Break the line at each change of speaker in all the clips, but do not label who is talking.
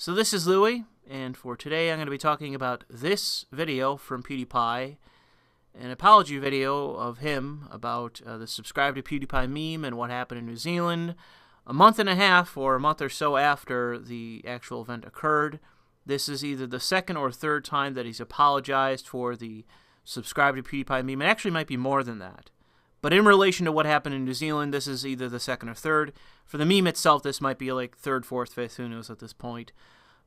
So this is Louis, and for today I'm going to be talking about this video from PewDiePie, an apology video of him about the subscribe to PewDiePie meme and what happened in New Zealand a month and a half or a month or so after the actual event occurred. This is either the second or third time that he's apologized for the subscribe to PewDiePie meme. It actually might be more than that. But in relation to what happened in New Zealand, this is either the second or third. For the meme itself, this might be like third, fourth, fifth, who knows at this point.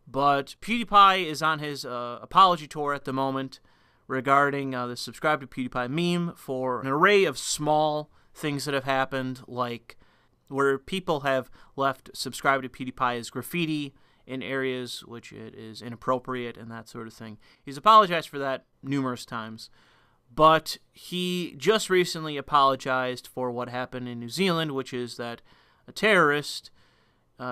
But PewDiePie is on his apology tour at the moment regarding the subscribe to PewDiePie meme for an array of small things that have happened, like where people have left subscribe to PewDiePie as graffiti in areas which it is inappropriate and that sort of thing. He's apologized for that numerous times. But he just recently apologized for what happened in New Zealand, which is that a terrorist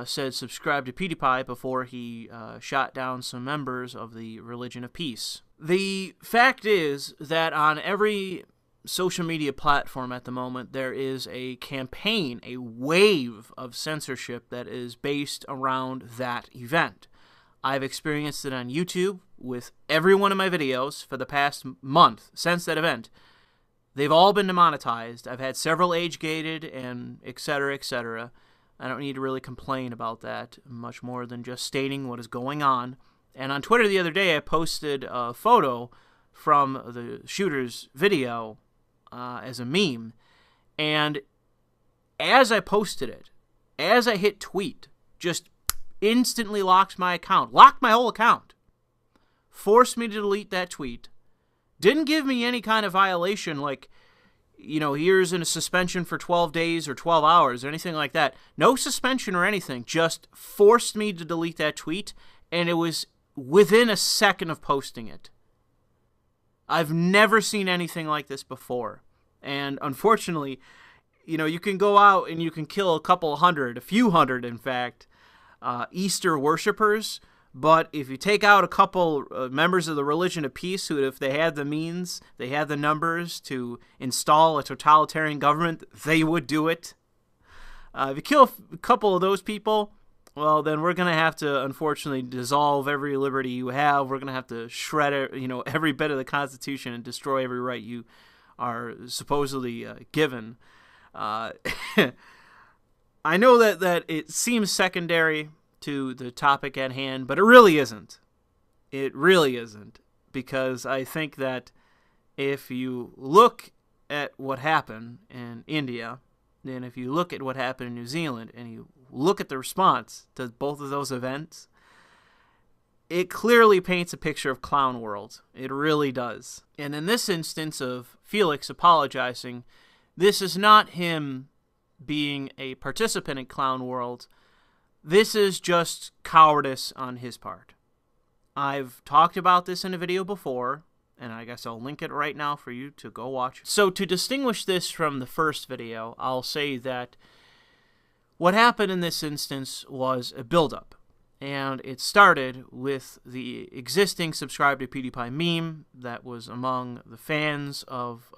said subscribe to PewDiePie before he shot down some members of the Religion of Peace. The fact is that on every social media platform at the moment, there is a campaign, a wave of censorship that is based around that event. I've experienced it on YouTube with every one of my videos for the past month since that event. They've all been demonetized. I've had several age-gated and etc., etc. I don't need to really complain about that much more than just stating what is going on. And on Twitter the other day, I posted a photo from the shooter's video as a meme. And as I posted it, as I hit tweet, just instantly locked my account. Locked my whole account. Forced me to delete that tweet. Didn't give me any kind of violation like, you know, here's a suspension for 12 days or 12 hours or anything like that. No suspension or anything. Just forced me to delete that tweet, and it was within a second of posting it. I've never seen anything like this before. And unfortunately, you know, you can go out and you can kill a few hundred in fact, Easter worshippers, but if you take out a couple members of the Religion of Peace who, if they had the means, they had the numbers to install a totalitarian government, they would do it. If you kill a couple of those people, well, then we're going to have to, unfortunately, dissolve every liberty you have. We're going to have to shred, you know, every bit of the Constitution and destroy every right you are supposedly given. I know that it seems secondary to the topic at hand, but it really isn't. It really isn't, because I think that if you look at what happened in India, and if you look at what happened in New Zealand, and you look at the response to both of those events, it clearly paints a picture of clown world. It really does. And in this instance of Felix apologizing, this is not him being a participant in clown world. This is just cowardice on his part. I've talked about this in a video before, and I guess I'll link it right now for you to go watch. So to distinguish this from the first video, I'll say that what happened in this instance was a build-up. And it started with the existing subscribe to PewDiePie meme that was among the fans of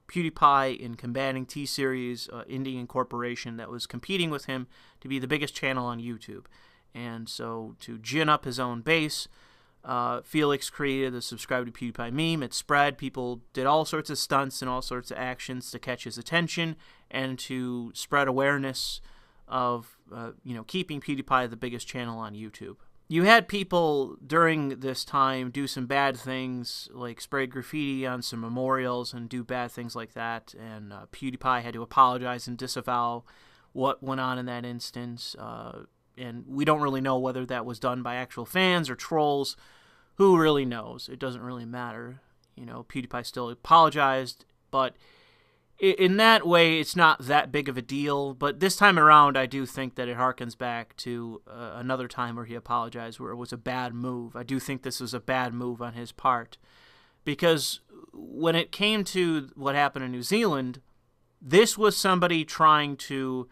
PewDiePie in combating T-Series Indian corporation that was competing with him to be the biggest channel on YouTube. And so to gin up his own base, Felix created the subscribe to PewDiePie meme. It spread. People did all sorts of stunts and all sorts of actions to catch his attention and to spread awareness of you know, keeping PewDiePie the biggest channel on YouTube. You had people during this time do some bad things, like spray graffiti on some memorials and do bad things like that, and PewDiePie had to apologize and disavow what went on in that instance, and we don't really know whether that was done by actual fans or trolls. Who really knows? It doesn't really matter. You know, PewDiePie still apologized, but in that way, it's not that big of a deal, but this time around, I do think that it harkens back to another time where he apologized, where it was a bad move. I do think this was a bad move on his part, because when it came to what happened in New Zealand, this was somebody trying to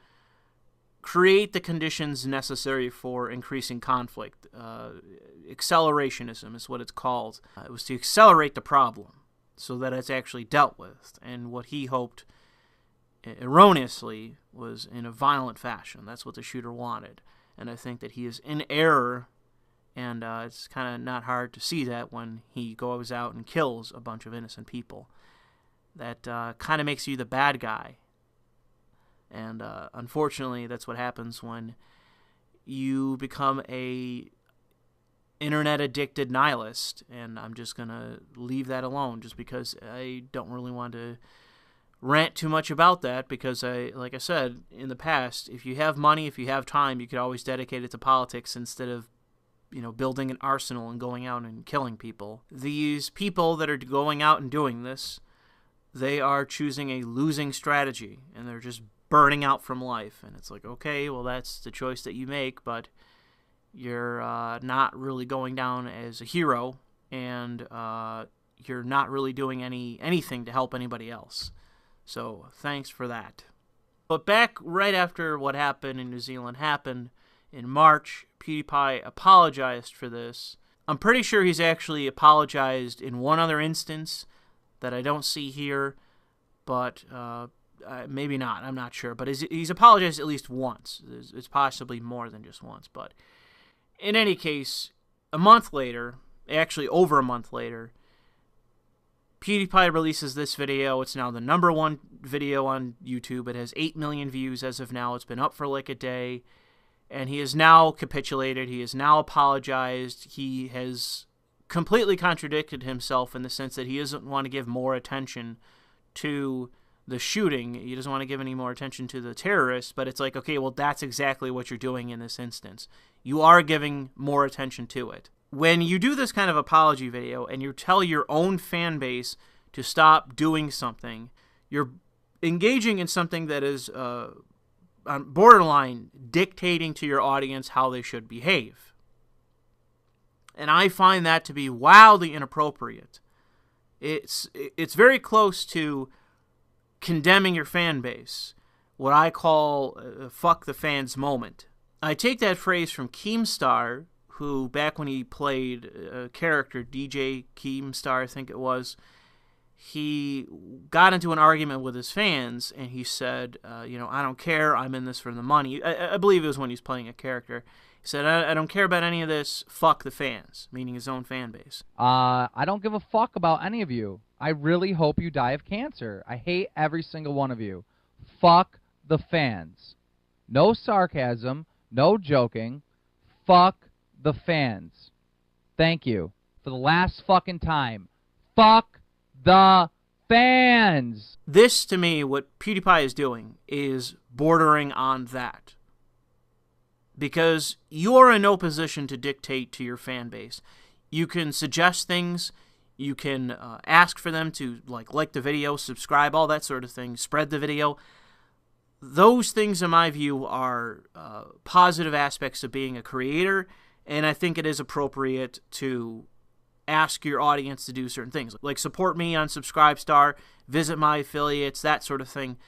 create the conditions necessary for increasing conflict. Accelerationism is what it's called. It was to accelerate the problem so that it's actually dealt with. And what he hoped, erroneously, was in a violent fashion. That's what the shooter wanted. And I think that he is in error And it's kind of not hard to see that when he goes out and kills a bunch of innocent people. That kind of makes you the bad guy. And unfortunately, that's what happens when you become a internet-addicted nihilist. And I'm just going to leave that alone just because I don't really want to rant too much about that, because like I said in the past, if you have money, if you have time, you could always dedicate it to politics instead of, you know, building an arsenal and going out and killing people. These people that are going out and doing this, they are choosing a losing strategy, and they're just burning out from life. And it's like, okay, well, that's the choice that you make, but you're not really going down as a hero, and you're not really doing anything to help anybody else. So thanks for that. But back right after what happened in New Zealand happened in March, PewDiePie apologized for this. I'm pretty sure he's actually apologized in one other instance that I don't see here, but maybe not. I'm not sure. But he's apologized at least once. It's possibly more than just once. But in any case, a month later, actually over a month later, PewDiePie releases this video. It's now the #1 video on YouTube. It has 8 million views as of now. It's been up for like a day. And he has now capitulated. He has now apologized. He has completely contradicted himself in the sense that he doesn't want to give more attention to the shooting. He doesn't want to give any more attention to the terrorists. But it's like, okay, well, that's exactly what you're doing in this instance. You are giving more attention to it. When you do this kind of apology video and you tell your own fan base to stop doing something, you're engaging in something that is on borderline dictating to your audience how they should behave. And I find that to be wildly inappropriate. It's very close to condemning your fan base, what I call a fuck the fans moment. I take that phrase from Keemstar, who back when he played a character, DJ Keemstar I think it was, he got into an argument with his fans, and he said, you know, I don't care, I'm in this for the money. I believe it was when he was playing a character. He said, I don't care about any of this, fuck the fans, meaning his own fan base.
I don't give a fuck about any of you. I really hope you die of cancer. I hate every single one of you. Fuck the fans. No sarcasm, no joking. Fuck the fans. Thank you. For the last fucking time. Fuck the fans.
This, to me, what PewDiePie is doing is bordering on that. Because you're in no position to dictate to your fan base. You can suggest things. You can ask for them to like the video, subscribe, all that sort of thing, spread the video. Those things, in my view, are positive aspects of being a creator, and I think it is appropriate to ask your audience to do certain things, like support me on Subscribestar, visit my affiliates, that sort of thing.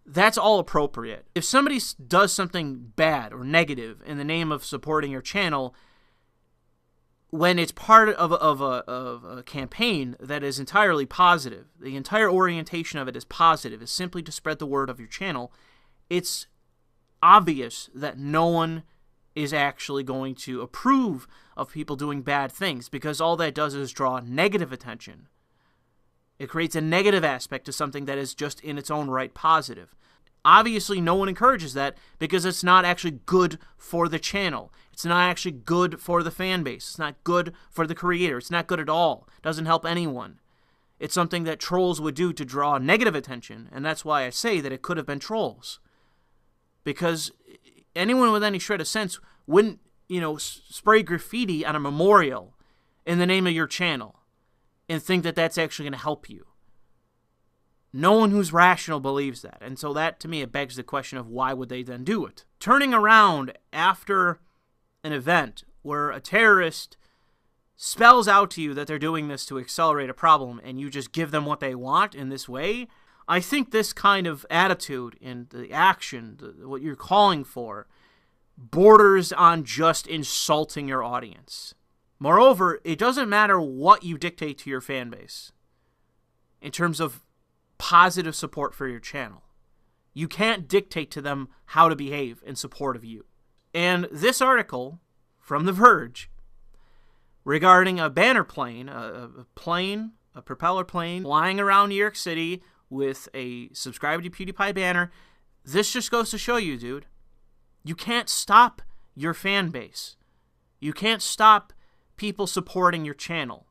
That's all appropriate. If somebody does something bad or negative in the name of supporting your channel, when it's part of a campaign that is entirely positive, the entire orientation of it is positive, is simply to spread the word of your channel, it's obvious that no one is actually going to approve of people doing bad things, because all that does is draw negative attention. It creates a negative aspect to something that is just in its own right positive. Obviously, no one encourages that because it's not actually good for the channel. It's not actually good for the fan base. It's not good for the creator. It's not good at all. It doesn't help anyone. It's something that trolls would do to draw negative attention, and that's why I say that it could have been trolls. Because anyone with any shred of sense wouldn't, you know, spray graffiti on a memorial in the name of your channel and think that that's actually going to help you. No one who's rational believes that. And so that, to me, it begs the question of why would they then do it? Turning around after an event where a terrorist spells out to you that they're doing this to accelerate a problem and you just give them what they want in this way, I think this kind of attitude and the action, what you're calling for, borders on just insulting your audience. Moreover, it doesn't matter what you dictate to your fan base in terms of positive support for your channel. You can't dictate to them how to behave in support of you. And this article from The Verge regarding a banner plane, a propeller plane flying around New York City with a subscribe to PewDiePie banner. This just goes to show you, dude, you can't stop your fan base. You can't stop people supporting your channel.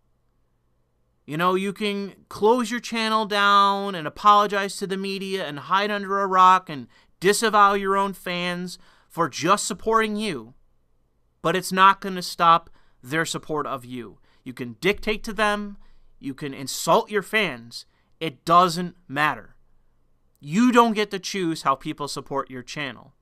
You know, you can close your channel down and apologize to the media and hide under a rock and disavow your own fans for just supporting you, but it's not going to stop their support of you. You can dictate to them, you can insult your fans, it doesn't matter. You don't get to choose how people support your channel.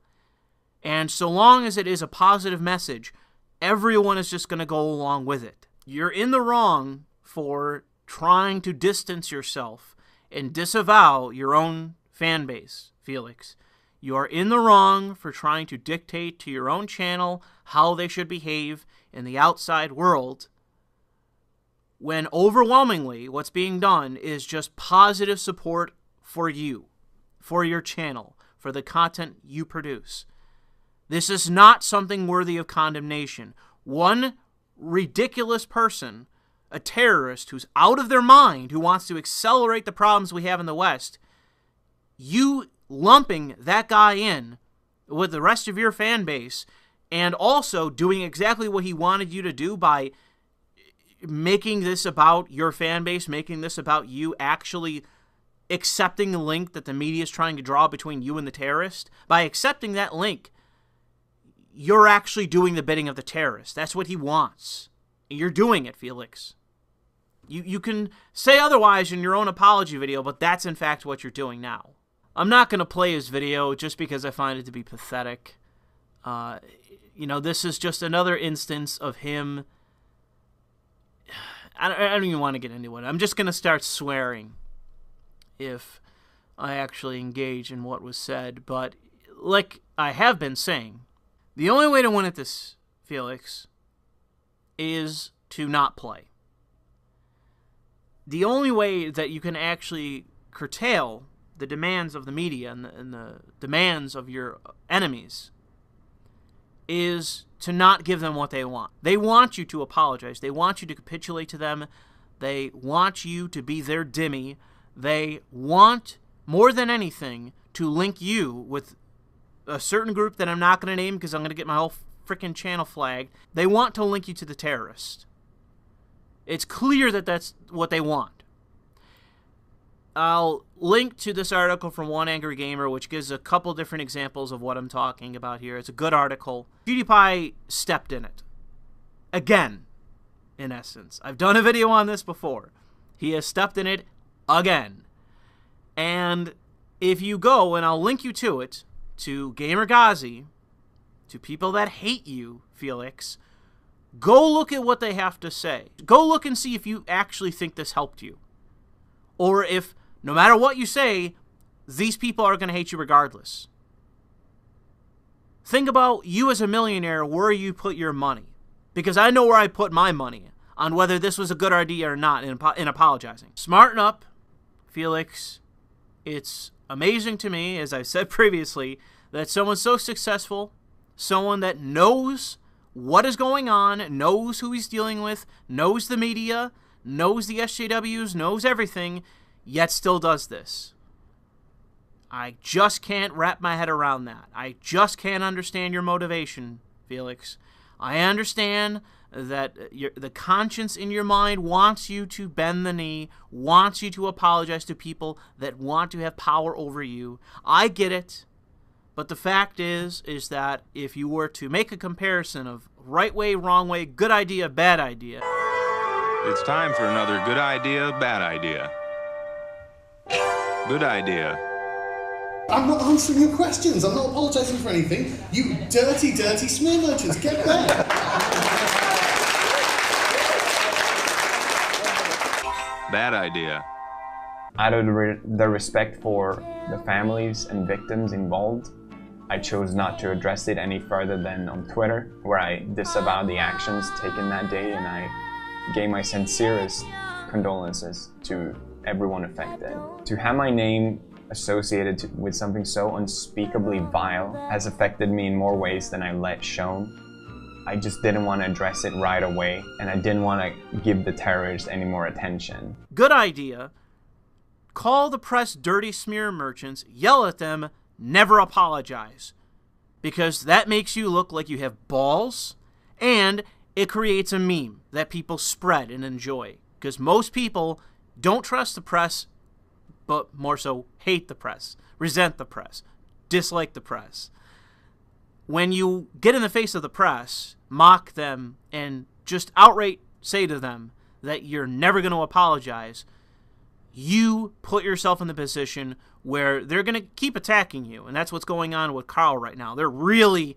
And so long as it is a positive message, everyone is just going to go along with it. You're in the wrong for trying to distance yourself and disavow your own fan base, Felix. You are in the wrong for trying to dictate to your own channel how they should behave in the outside world, when overwhelmingly what's being done is just positive support for you, for your channel, for the content you produce. This is not something worthy of condemnation. One ridiculous person, a terrorist who's out of their mind, who wants to accelerate the problems we have in the West, you lumping that guy in with the rest of your fan base and also doing exactly what he wanted you to do by making this about your fan base, making this about you actually accepting the link that the media is trying to draw between you and the terrorist. By accepting that link, you're actually doing the bidding of the terrorist. That's what he wants. You're doing it, Felix. You can say otherwise in your own apology video, but that's in fact what you're doing now. I'm not going to play his video just because I find it to be pathetic. You know, this is just another instance of him. I don't even want to get into it. I'm just going to start swearing if I actually engage in what was said. But like I have been saying, the only way to win at this, Felix, is to not play. The only way that you can actually curtail the demands of the media and the demands of your enemies is to not give them what they want. They want you to apologize. They want you to capitulate to them. They want you to be their dhimmi. They want, more than anything, to link you with a certain group that I'm not going to name because I'm going to get my whole freaking channel flagged. They want to link you to the terrorist. It's clear that that's what they want. I'll link to this article from One Angry Gamer, which gives a couple different examples of what I'm talking about here. It's a good article. PewDiePie stepped in it. Again, in essence. I've done a video on this before. He has stepped in it again. And if you go, and I'll link you to it, to Gamer Ghazi, to people that hate you, Felix, go look at what they have to say. Go look and see if you actually think this helped you. Or if, no matter what you say, these people are going to hate you regardless. Think about you as a millionaire, where you put your money. Because I know where I put my money on whether this was a good idea or not in apologizing. Smarten up, Felix. It's amazing to me, as I've said previously, that someone so successful, someone that knows what is going on, knows who he's dealing with, knows the media, knows the SJWs, knows everything, yet still does this. I just can't wrap my head around that. I just can't understand your motivation, Felix. I understand that the conscience in your mind wants you to bend the knee, wants you to apologize to people that want to have power over you. I get it. But the fact is that if you were to make a comparison of right way, wrong way, good idea, bad idea.
It's time for another good idea, bad idea. Good idea.
I'm not answering your questions. I'm not apologizing for anything. You dirty, dirty smear merchants, get back.
Bad idea.
Out of the respect for the families and victims involved, I chose not to address it any further than on Twitter, where I disavowed the actions taken that day and I gave my sincerest condolences to everyone affected. To have my name associated with something so unspeakably vile has affected me in more ways than I let shown. I just didn't want to address it right away, and I didn't want to give the terrorists any more attention.
Good idea. Call the press dirty smear merchants, yell at them, never apologize. Because that makes you look like you have balls, and it creates a meme that people spread and enjoy. Because most people don't trust the press, but more so hate the press, resent the press, dislike the press. When you get in the face of the press, mock them, and just outright say to them that you're never going to apologize, you put yourself in the position where they're going to keep attacking you. And that's what's going on with Carl right now. They're really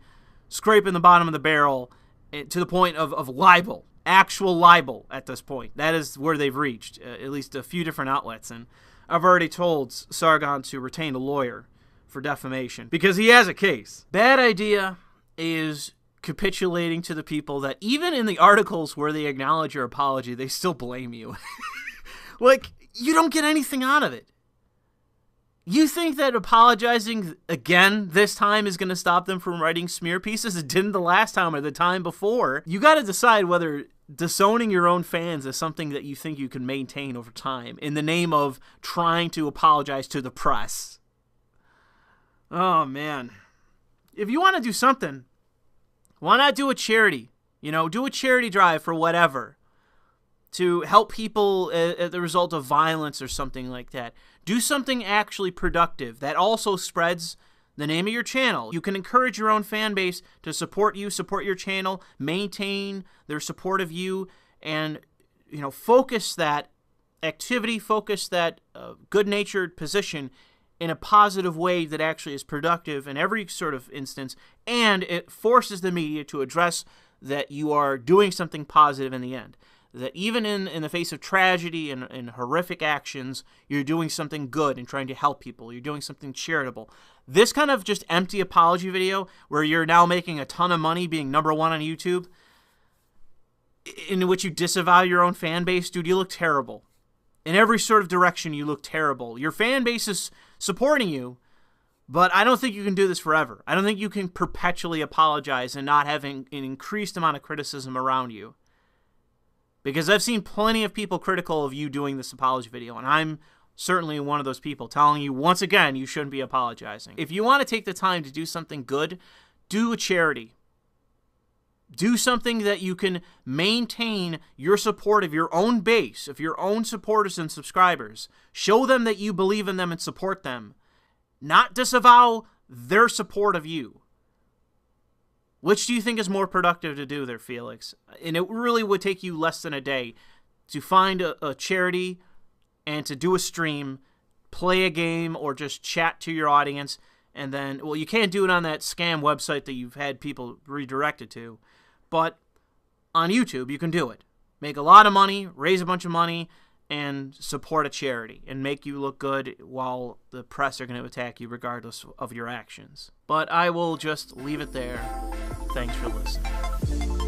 scraping the bottom of the barrel to the point of libel, actual libel at this point. That is where they've reached, at least a few different outlets. And I've already told Sargon to retain a lawyer for defamation because he has a case. Bad idea is capitulating to the people that even in the articles where they acknowledge your apology, they still blame you. Like, you don't get anything out of it. You think that apologizing again this time is going to stop them from writing smear pieces? It didn't the last time or the time before. You got to decide whether disowning your own fans is something that you think you can maintain over time in the name of trying to apologize to the press. Oh, man. If you want to do something, why not do a charity? You know, do a charity drive for whatever to help people at the result of violence or something like that. Do something actually productive that also spreads the name of your channel. You can encourage your own fan base to support you, support your channel, maintain their support of you, and, you know, focus that activity, focus that good-natured position in a positive way that actually is productive in every sort of instance, and it forces the media to address that you are doing something positive in the end. That even in the face of tragedy and horrific actions, you're doing something good and trying to help people. You're doing something charitable. This kind of just empty apology video where you're now making a ton of money being #1 on YouTube, in which you disavow your own fan base, dude, you look terrible. In every sort of direction, you look terrible. Your fan base is supporting you, but I don't think you can do this forever. I don't think you can perpetually apologize and not having an increased amount of criticism around you. Because I've seen plenty of people critical of you doing this apology video, and I'm certainly one of those people telling you, once again, you shouldn't be apologizing. If you want to take the time to do something good, do a charity. Do something that you can maintain your support of your own base, of your own supporters and subscribers. Show them that you believe in them and support them. Not disavow their support of you. Which do you think is more productive to do there, Felix? And it really would take you less than a day to find a charity and to do a stream, play a game, or just chat to your audience. And then, well, you can't do it on that scam website that you've had people redirected to. But on YouTube, you can do it. Make a lot of money, raise a bunch of money, and support a charity and make you look good while the press are going to attack you regardless of your actions. But I will just leave it there. Thanks for listening.